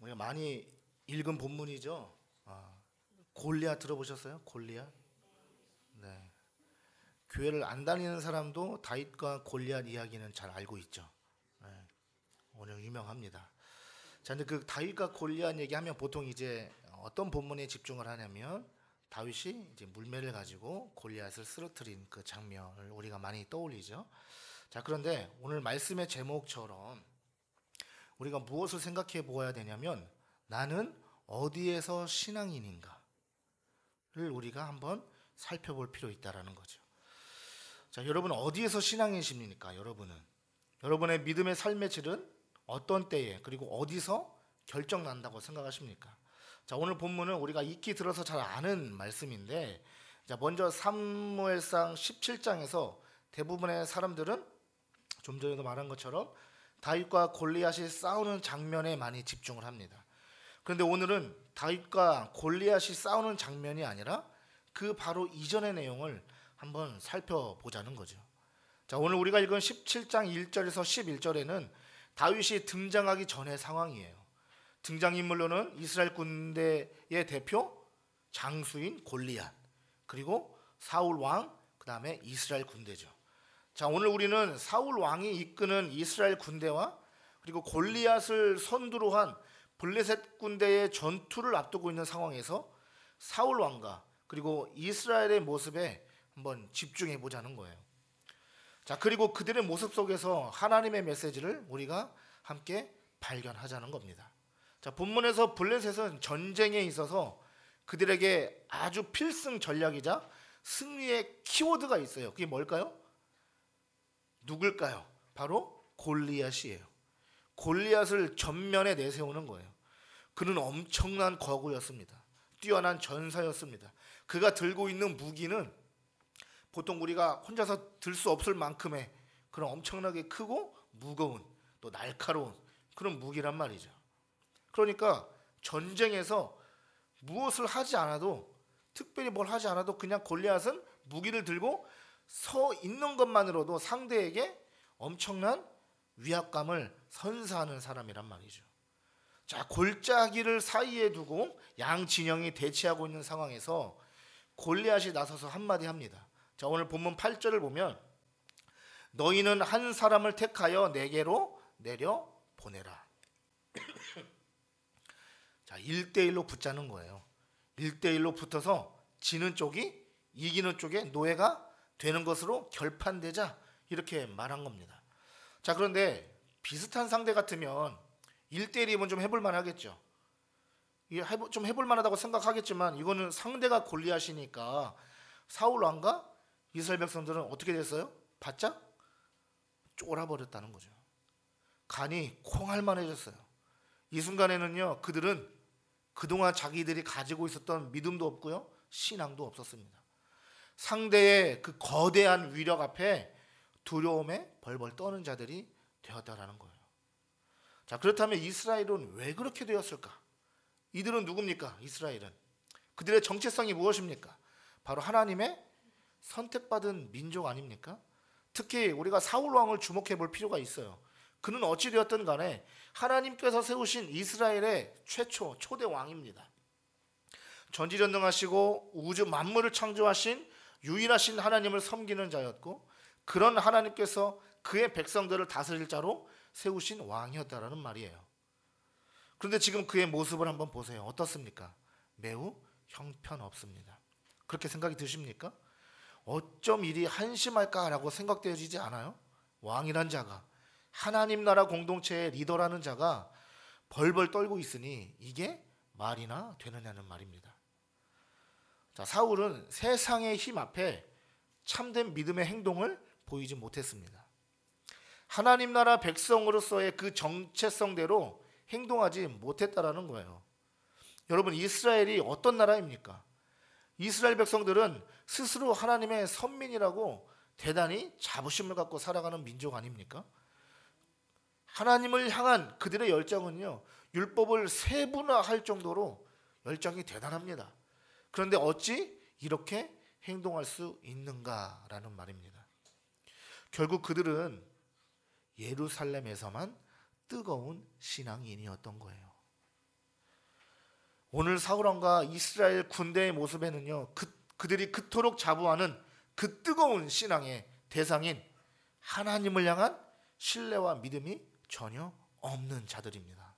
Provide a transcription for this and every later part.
우리가 많이 읽은 본문이죠. 골리앗 들어보셨어요? 골리앗? 네. 교회를 안 다니는 사람도 다윗과 골리앗 이야기는 잘 알고 있죠. 네. 오늘 유명합니다. 자, 근데 그 다윗과 골리앗 얘기하면 보통 이제 어떤 본문에 집중을 하냐면 다윗이 이제 물매를 가지고 골리앗을 쓰러뜨린 그 장면을 우리가 많이 떠올리죠. 자, 그런데 오늘 말씀의 제목처럼 우리가 무엇을 생각해 보아야 되냐면 나는 어디에서 신앙인인가를 우리가 한번 살펴볼 필요 있다라는 거죠. 자, 여러분 어디에서 신앙이십니까? 여러분의 믿음의 삶의 질은 어떤 때에 그리고 어디서 결정난다고 생각하십니까? 자, 오늘 본문은 우리가 익히 들어서 잘 아는 말씀인데, 자, 먼저 사무엘상 17장에서 대부분의 사람들은 좀 전에도 말한 것처럼 다윗과 골리앗이 싸우는 장면에 많이 집중을 합니다. 그런데 오늘은 다윗과 골리앗이 싸우는 장면이 아니라 그 바로 이전의 내용을 한번 살펴보자는 거죠. 자, 오늘 우리가 읽은 17장 1절에서 11절에는 다윗이 등장하기 전의 상황이에요. 등장인물로는 이스라엘 군대의 대표 장수인 골리앗, 그리고 사울 왕, 그 다음에 이스라엘 군대죠. 자, 오늘 우리는 사울 왕이 이끄는 이스라엘 군대와 그리고 골리앗을 선두로 한 블레셋 군대의 전투를 앞두고 있는 상황에서 사울 왕과 그리고 이스라엘의 모습에 한번 집중해 보자는 거예요. 자, 그리고 그들의 모습 속에서 하나님의 메시지를 우리가 함께 발견하자는 겁니다. 자, 본문에서 블레셋은 전쟁에 있어서 그들에게 아주 필승 전략이자 승리의 키워드가 있어요. 그게 뭘까요? 누굴까요? 바로 골리앗이에요. 골리앗을 전면에 내세우는 거예요. 그는 엄청난 거구였습니다. 뛰어난 전사였습니다. 그가 들고 있는 무기는 보통 우리가 혼자서 들 수 없을 만큼의 그런 엄청나게 크고 무거운 또 날카로운 그런 무기란 말이죠. 그러니까 전쟁에서 무엇을 하지 않아도, 특별히 뭘 하지 않아도 그냥 골리앗은 무기를 들고 서 있는 것만으로도 상대에게 엄청난 위압감을 선사하는 사람이란 말이죠. 자, 골짜기를 사이에 두고 양 진영이 대치하고 있는 상황에서 골리앗이 나서서 한마디 합니다. 자, 오늘 본문 8절을 보면 너희는 한 사람을 택하여 내게로 내려 보내라. 자, 1대1로 붙자는 거예요. 1대1로 붙어서 지는 쪽이 이기는 쪽에 노예가 되는 것으로 결판되자, 이렇게 말한 겁니다. 자, 그런데 비슷한 상대 같으면 1대1이면 좀 해볼 만하겠죠. 좀 해볼 만하다고 생각하겠지만 이거는 상대가 골리앗이니까 사울 왕과 이스라엘 백성들은 어떻게 됐어요? 바짝 쫄아버렸다는 거죠. 간이 콩알만해졌어요. 이 순간에는요, 그들은 그동안 자기들이 가지고 있었던 믿음도 없고요, 신앙도 없었습니다. 상대의 그 거대한 위력 앞에 두려움에 벌벌 떠는 자들이 되었다라는 거예요. 자, 그렇다면 이스라엘은 왜 그렇게 되었을까? 이들은 누굽니까? 이스라엘은 그들의 정체성이 무엇입니까? 바로 하나님의 선택받은 민족 아닙니까? 특히 우리가 사울 왕을 주목해 볼 필요가 있어요. 그는 어찌 되었든 간에 하나님께서 세우신 이스라엘의 초대 왕입니다. 전지전능하시고 우주 만물을 창조하신 유일하신 하나님을 섬기는 자였고, 그런 하나님께서 그의 백성들을 다스릴 자로 세우신 왕이었다라는 말이에요. 그런데 지금 그의 모습을 한번 보세요. 어떻습니까? 매우 형편없습니다. 그렇게 생각이 드십니까? 어쩜 이리 한심할까라고 생각되어지지 않아요? 왕이란 자가, 하나님 나라 공동체의 리더라는 자가 벌벌 떨고 있으니 이게 말이나 되느냐는 말입니다. 자, 사울은 세상의 힘 앞에 참된 믿음의 행동을 보이지 못했습니다. 하나님 나라 백성으로서의 그 정체성대로 행동하지 못했다라는 거예요. 여러분, 이스라엘이 어떤 나라입니까? 이스라엘 백성들은 스스로 하나님의 선민이라고 대단히 자부심을 갖고 살아가는 민족 아닙니까? 하나님을 향한 그들의 열정은요, 율법을 세분화할 정도로 열정이 대단합니다. 그런데 어찌 이렇게 행동할 수 있는가라는 말입니다. 결국 그들은 예루살렘에서만 뜨거운 신앙인이었던 거예요. 오늘 사울왕과 이스라엘 군대의 모습에는요, 그들이 그토록 자부하는 그 뜨거운 신앙의 대상인 하나님을 향한 신뢰와 믿음이 전혀 없는 자들입니다.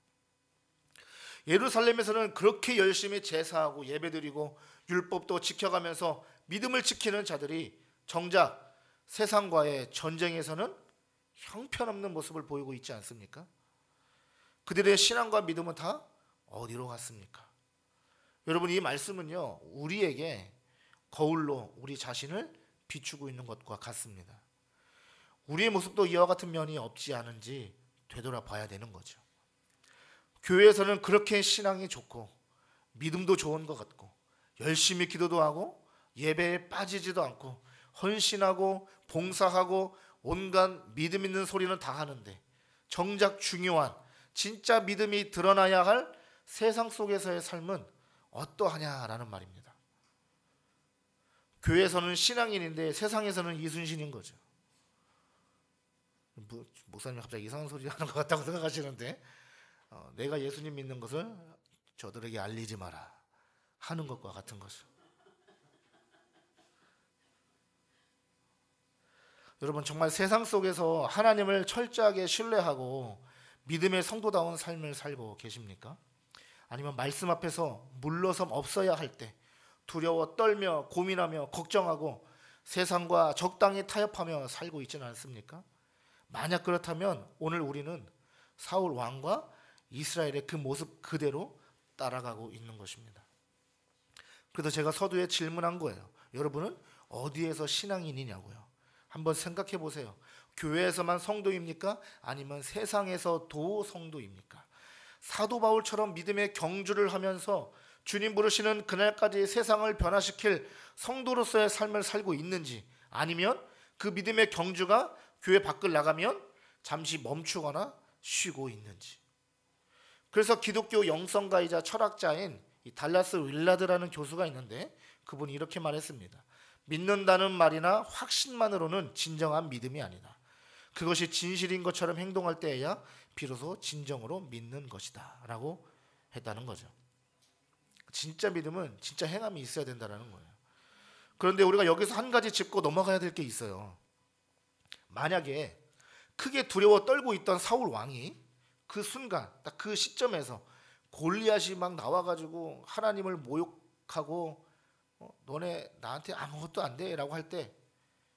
예루살렘에서는 그렇게 열심히 제사하고 예배드리고 율법도 지켜가면서 믿음을 지키는 자들이 정작 세상과의 전쟁에서는 형편없는 모습을 보이고 있지 않습니까? 그들의 신앙과 믿음은 다 어디로 갔습니까? 여러분, 이 말씀은요, 우리에게 거울로 우리 자신을 비추고 있는 것과 같습니다. 우리의 모습도 이와 같은 면이 없지 않은지 되돌아봐야 되는 거죠. 교회에서는 그렇게 신앙이 좋고 믿음도 좋은 것 같고 열심히 기도도 하고 예배에 빠지지도 않고 헌신하고 봉사하고 온갖 믿음 있는 소리는 다 하는데 정작 중요한 진짜 믿음이 드러나야 할 세상 속에서의 삶은 어떠하냐라는 말입니다. 교회에서는 신앙인인데 세상에서는 이순신인 거죠. 목사님 갑자기 이상한 소리 하는 것 같다고 생각하시는데 내가 예수님 믿는 것을 저들에게 알리지 마라 하는 것과 같은 거죠. 여러분, 정말 세상 속에서 하나님을 철저하게 신뢰하고 믿음의 성도다운 삶을 살고 계십니까? 아니면 말씀 앞에서 물러섬 없어야 할 때 두려워 떨며 고민하며 걱정하고 세상과 적당히 타협하며 살고 있지는 않습니까? 만약 그렇다면 오늘 우리는 사울 왕과 이스라엘의 그 모습 그대로 따라가고 있는 것입니다. 그래서 제가 서두에 질문한 거예요. 여러분은 어디에서 신앙인이냐고요. 한번 생각해 보세요. 교회에서만 성도입니까? 아니면 세상에서도 성도입니까? 사도 바울처럼 믿음의 경주를 하면서 주님 부르시는 그날까지 세상을 변화시킬 성도로서의 삶을 살고 있는지, 아니면 그 믿음의 경주가 교회 밖을 나가면 잠시 멈추거나 쉬고 있는지. 그래서 기독교 영성가이자 철학자인 달라스 윌라드라는 교수가 있는데 그분이 이렇게 말했습니다. 믿는다는 말이나 확신만으로는 진정한 믿음이 아니다. 그것이 진실인 것처럼 행동할 때에야 비로소 진정으로 믿는 것이다 라고 했다는 거죠. 진짜 믿음은 진짜 행함이 있어야 된다는 거예요. 그런데 우리가 여기서 한 가지 짚고 넘어가야 될 게 있어요. 만약에 크게 두려워 떨고 있던 사울 왕이 그 순간 딱 그 시점에서 골리앗이 막 나와가지고 하나님을 모욕하고 너네 나한테 아무것도 안 돼 라고 할 때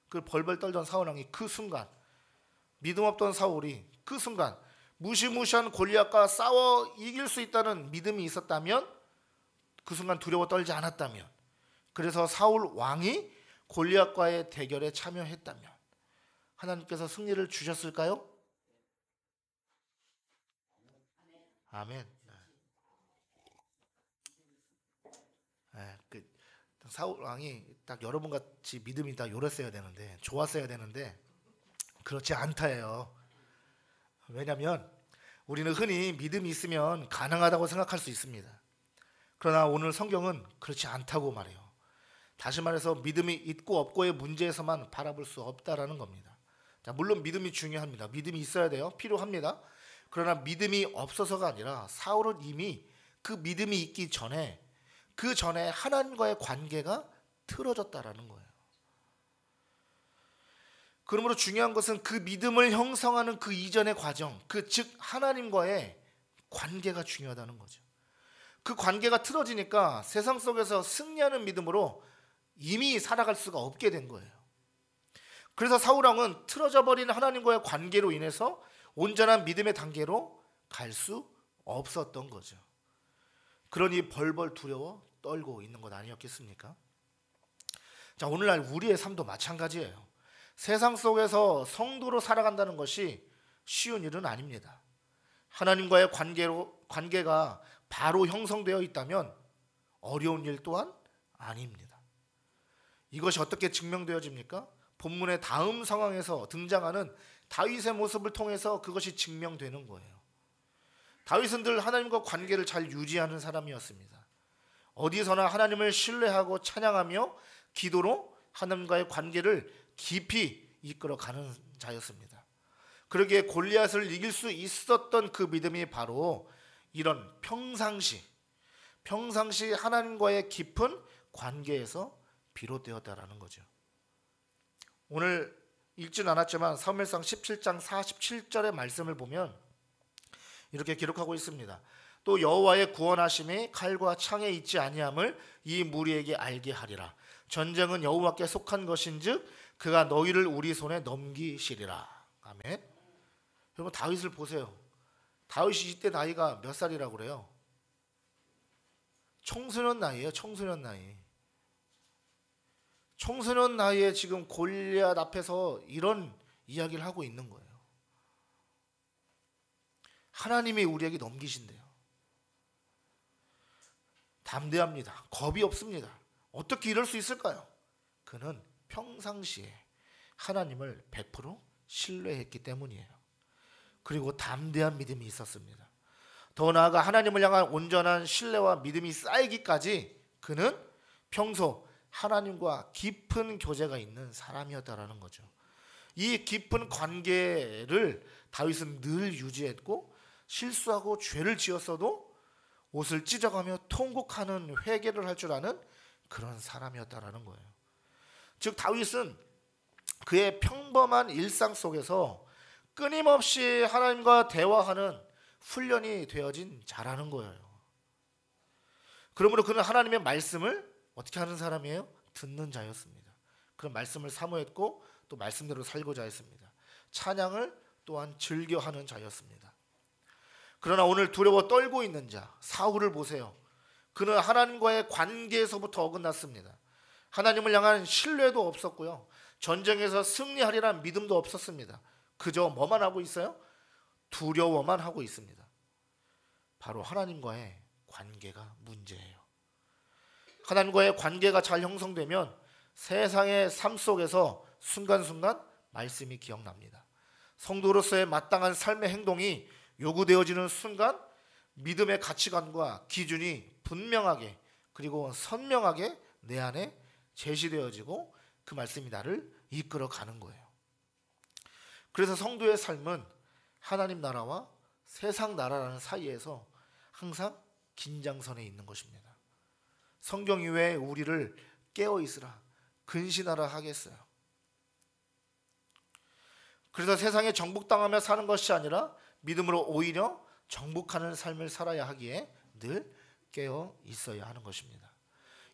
그 벌벌 떨던 사울 왕이 그 순간, 믿음 없던 사울이 그 순간 무시무시한 골리앗과 싸워 이길 수 있다는 믿음이 있었다면, 그 순간 두려워 떨지 않았다면, 그래서 사울 왕이 골리앗과의 대결에 참여했다면 하나님께서 승리를 주셨을까요? 아멘. 사울 왕이 딱 여러분 같이 믿음이 다 요랬어야 되는데, 좋았어야 되는데 그렇지 않다예요. 왜냐하면 우리는 흔히 믿음이 있으면 가능하다고 생각할 수 있습니다. 그러나 오늘 성경은 그렇지 않다고 말해요. 다시 말해서 믿음이 있고 없고의 문제에서만 바라볼 수 없다라는 겁니다. 자, 물론 믿음이 중요합니다. 믿음이 있어야 돼요. 필요합니다. 그러나 믿음이 없어서가 아니라 사울은 이미 그 믿음이 있기 전에 그 전에 하나님과의 관계가 틀어졌다라는 거예요. 그러므로 중요한 것은 그 믿음을 형성하는 그 이전의 과정, 즉 하나님과의 관계가 중요하다는 거죠. 그 관계가 틀어지니까 세상 속에서 승리하는 믿음으로 이미 살아갈 수가 없게 된 거예요. 그래서 사울 왕은 틀어져 버린 하나님과의 관계로 인해서 온전한 믿음의 단계로 갈 수 없었던 거죠. 그러니 벌벌 두려워 떨고 있는 것 아니었겠습니까? 자, 오늘날 우리의 삶도 마찬가지예요. 세상 속에서 성도로 살아간다는 것이 쉬운 일은 아닙니다. 하나님과의 관계가 바로 형성되어 있다면 어려운 일 또한 아닙니다. 이것이 어떻게 증명되어집니까? 본문의 다음 상황에서 등장하는 다윗의 모습을 통해서 그것이 증명되는 거예요. 다윗은 늘 하나님과 관계를 잘 유지하는 사람이었습니다. 어디서나 하나님을 신뢰하고 찬양하며 기도로 하나님과의 관계를 깊이 이끌어가는 자였습니다. 그러기에 골리앗을 이길 수 있었던 그 믿음이 바로 이런 평상시 평상시 하나님과의 깊은 관계에서 비롯되었다라는 거죠. 오늘 읽지는 않았지만 사무엘상 17장 47절의 말씀을 보면 이렇게 기록하고 있습니다. 또 여호와의 구원하심이 칼과 창에 있지 아니함을 이 무리에게 알게 하리라. 전쟁은 여호와께 속한 것인즉 그가 너희를 우리 손에 넘기시리라. 아멘. 여러분 다윗을 보세요. 다윗이 이때 나이가 몇 살이라고 그래요? 청소년 나이에요. 청소년 나이. 청소년 나이에 지금 골리앗 앞에서 이런 이야기를 하고 있는 거예요. 하나님이 우리에게 넘기신대요. 담대합니다. 겁이 없습니다. 어떻게 이럴 수 있을까요? 그는 평상시에 하나님을 100% 신뢰했기 때문이에요. 그리고 담대한 믿음이 있었습니다. 더 나아가 하나님을 향한 온전한 신뢰와 믿음이 쌓이기까지 그는 평소 하나님과 깊은 교제가 있는 사람이었다라는 거죠. 이 깊은 관계를 다윗은 늘 유지했고 실수하고 죄를 지었어도 옷을 찢어가며 통곡하는 회개를 할 줄 아는 그런 사람이었다라는 거예요. 즉 다윗은 그의 평범한 일상 속에서 끊임없이 하나님과 대화하는 훈련이 되어진 자라는 거예요. 그러므로 그는 하나님의 말씀을 어떻게 하는 사람이에요? 듣는 자였습니다. 그런 말씀을 사모했고 또 말씀대로 살고자 했습니다. 찬양을 또한 즐겨하는 자였습니다. 그러나 오늘 두려워 떨고 있는 자 사울을 보세요. 그는 하나님과의 관계에서부터 어긋났습니다. 하나님을 향한 신뢰도 없었고요. 전쟁에서 승리하리라는 믿음도 없었습니다. 그저 뭐만 하고 있어요? 두려워만 하고 있습니다. 바로 하나님과의 관계가 문제예요. 하나님과의 관계가 잘 형성되면 세상의 삶 속에서 순간순간 말씀이 기억납니다. 성도로서의 마땅한 삶의 행동이 요구되어지는 순간 믿음의 가치관과 기준이 분명하게 그리고 선명하게 내 안에 제시되어지고 그 말씀이 나를 이끌어가는 거예요. 그래서 성도의 삶은 하나님 나라와 세상 나라라는 사이에서 항상 긴장선에 있는 것입니다. 성경 이외에 우리를 깨어있으라 근신하라 하겠어요. 그래서 세상에 정복당하며 사는 것이 아니라 믿음으로 오히려 정복하는 삶을 살아야 하기에 늘 깨어 있어야 하는 것입니다.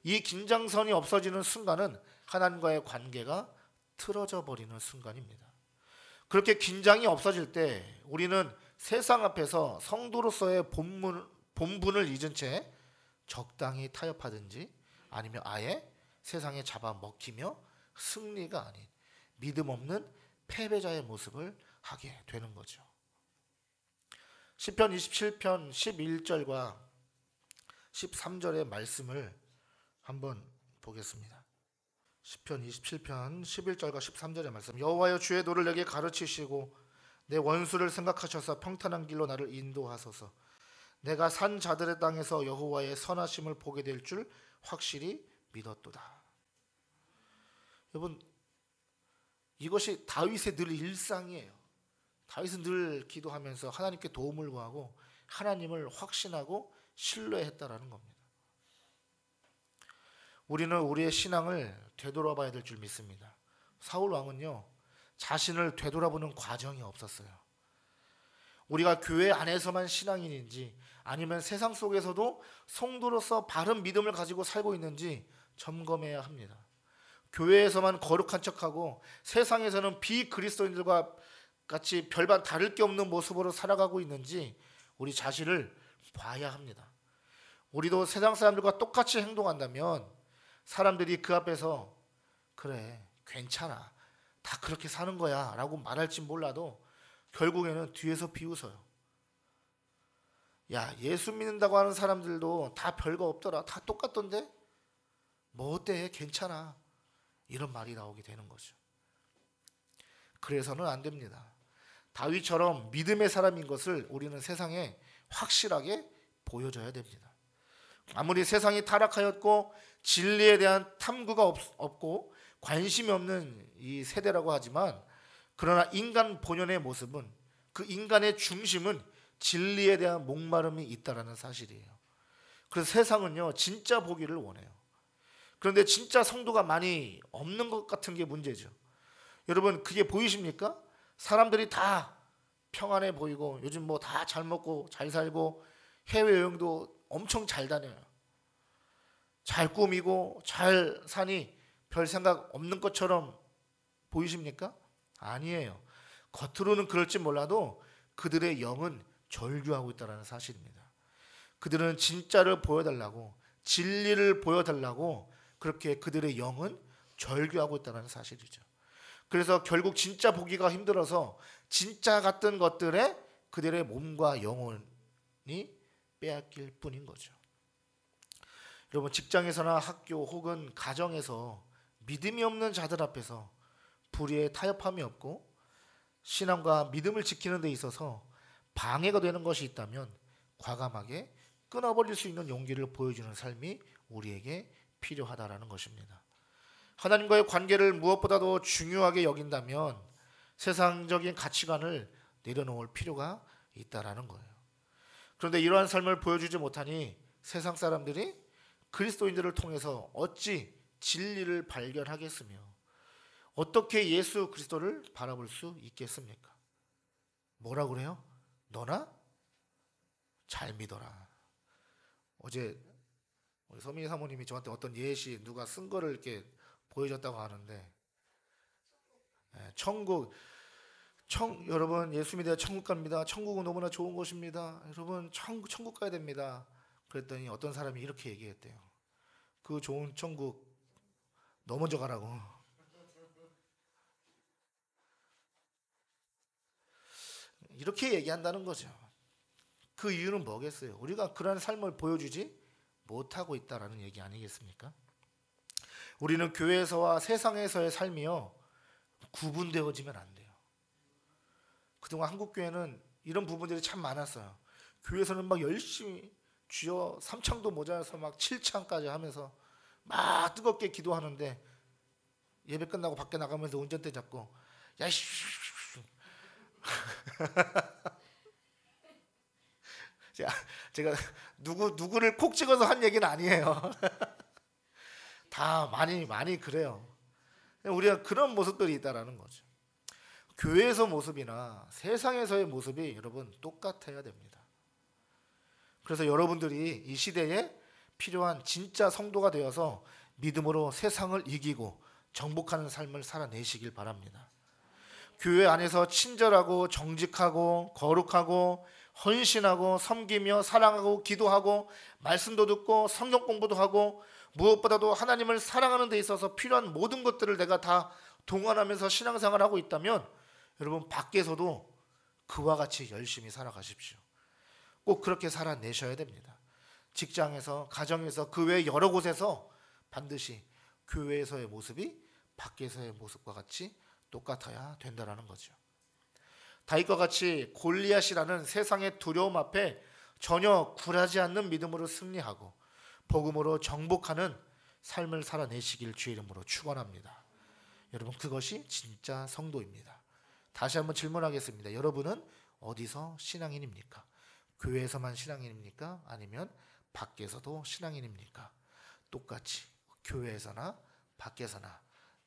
이 긴장선이 없어지는 순간은 하나님과의 관계가 틀어져 버리는 순간입니다. 그렇게 긴장이 없어질 때 우리는 세상 앞에서 성도로서의 본분을 잊은 채 적당히 타협하든지 아니면 아예 세상에 잡아먹히며 승리가 아닌 믿음 없는 패배자의 모습을 하게 되는 거죠. 시편 27편 11절과 13절의 말씀을 한번 보겠습니다. 시편 27편 11절과 13절의 말씀. 여호와여 주의 도를 내게 가르치시고 내 원수를 생각하셔서 평탄한 길로 나를 인도하소서. 내가 산 자들의 땅에서 여호와의 선하심을 보게 될 줄 확실히 믿었도다. 여러분 이것이 다윗의 늘 일상이에요. 다윗은 늘 기도하면서 하나님께 도움을 구하고 하나님을 확신하고 신뢰했다라는 겁니다. 우리는 우리의 신앙을 되돌아봐야 될 줄 믿습니다. 사울 왕은요 자신을 되돌아보는 과정이 없었어요. 우리가 교회 안에서만 신앙인인지 아니면 세상 속에서도 성도로서 바른 믿음을 가지고 살고 있는지 점검해야 합니다. 교회에서만 거룩한 척하고 세상에서는 비그리스도인들과 같이 별반 다를 게 없는 모습으로 살아가고 있는지 우리 자신을 봐야 합니다. 우리도 세상 사람들과 똑같이 행동한다면 사람들이 그 앞에서 그래 괜찮아 다 그렇게 사는 거야 라고 말할지 몰라도 결국에는 뒤에서 비웃어요. 야 예수 믿는다고 하는 사람들도 다 별거 없더라 다 똑같던데 뭐 어때 괜찮아 이런 말이 나오게 되는 거죠. 그래서는 안 됩니다. 다윗처럼 믿음의 사람인 것을 우리는 세상에 확실하게 보여줘야 됩니다. 아무리 세상이 타락하였고 진리에 대한 탐구가 없고 관심이 없는 이 세대라고 하지만 그러나 인간 본연의 모습은 그 인간의 중심은 진리에 대한 목마름이 있다라는 사실이에요. 그래서 세상은요 진짜 보기를 원해요. 그런데 진짜 성도가 많이 없는 것 같은 게 문제죠. 여러분 그게 보이십니까? 사람들이 다 평안해 보이고 요즘 뭐 다 잘 먹고 잘 살고 해외여행도 엄청 잘 다녀요. 잘 꾸미고 잘 사니 별 생각 없는 것처럼 보이십니까? 아니에요. 겉으로는 그럴지 몰라도 그들의 영은 절규하고 있다는 사실입니다. 그들은 진짜를 보여달라고 진리를 보여달라고 그렇게 그들의 영은 절규하고 있다는 사실이죠. 그래서 결국 진짜 보기가 힘들어서 진짜 같은 것들에 그들의 몸과 영혼이 빼앗길 뿐인 거죠. 여러분 직장에서나 학교 혹은 가정에서 믿음이 없는 자들 앞에서 불의에 타협함이 없고 신앙과 믿음을 지키는 데 있어서 방해가 되는 것이 있다면 과감하게 끊어버릴 수 있는 용기를 보여주는 삶이 우리에게 필요하다라는 것입니다. 하나님과의 관계를 무엇보다도 중요하게 여긴다면 세상적인 가치관을 내려놓을 필요가 있다라는 거예요. 그런데 이러한 삶을 보여주지 못하니 세상 사람들이 그리스도인들을 통해서 어찌 진리를 발견하겠으며 어떻게 예수 그리스도를 바라볼 수 있겠습니까? 뭐라 그래요? 너나 잘 믿어라. 어제 우리 서민희 사모님이 저한테 어떤 예시 누가 쓴 거를 이렇게 보여줬다고 하는데 여러분 예수 믿어야 천국 갑니다. 천국은 너무나 좋은 곳입니다. 여러분 천국 가야 됩니다. 그랬더니 어떤 사람이 이렇게 얘기했대요. 그 좋은 천국 너 먼저 가라고. 이렇게 얘기한다는 거죠. 그 이유는 뭐겠어요? 우리가 그런 삶을 보여주지 못하고 있다라는 얘기 아니겠습니까? 우리는 교회에서와 세상에서의 삶이요 구분되어지면 안 돼요. 그동안 한국 교회는 이런 부분들이 참 많았어요. 교회에서는 막 열심히 주여 삼창도 모자라서 막 7창까지 하면서 막 뜨겁게 기도하는데 예배 끝나고 밖에 나가면서 운전대 잡고 야이씨 제가 누구를 콕 찍어서 한 얘기는 아니에요. 다 많이 그래요. 우리가 그런 모습들이 있다라는 거죠. 교회에서 모습이나 세상에서의 모습이 여러분 똑같아야 됩니다. 그래서 여러분들이 이 시대에 필요한 진짜 성도가 되어서 믿음으로 세상을 이기고 정복하는 삶을 살아내시길 바랍니다. 교회 안에서 친절하고 정직하고 거룩하고 헌신하고 섬기며 사랑하고 기도하고 말씀도 듣고 성경 공부도 하고 무엇보다도 하나님을 사랑하는 데 있어서 필요한 모든 것들을 내가 다 동원하면서 신앙생활을 하고 있다면 여러분 밖에서도 그와 같이 열심히 살아가십시오. 꼭 그렇게 살아내셔야 됩니다. 직장에서 가정에서 그 외 여러 곳에서 반드시 교회에서의 모습이 밖에서의 모습과 같이 똑같아야 된다는 거죠. 다윗과 같이 골리앗이라는 세상의 두려움 앞에 전혀 굴하지 않는 믿음으로 승리하고 복음으로 정복하는 삶을 살아내시길 주의 이름으로 축원합니다. 여러분 그것이 진짜 성도입니다. 다시 한번 질문하겠습니다. 여러분은 어디서 신앙인입니까? 교회에서만 신앙인입니까? 아니면 밖에서도 신앙인입니까? 똑같이 교회에서나 밖에서나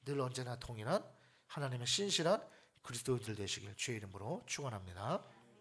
늘 언제나 동일한 하나님의 신실한 그리스도인들 되시길 주의 이름으로 축원합니다.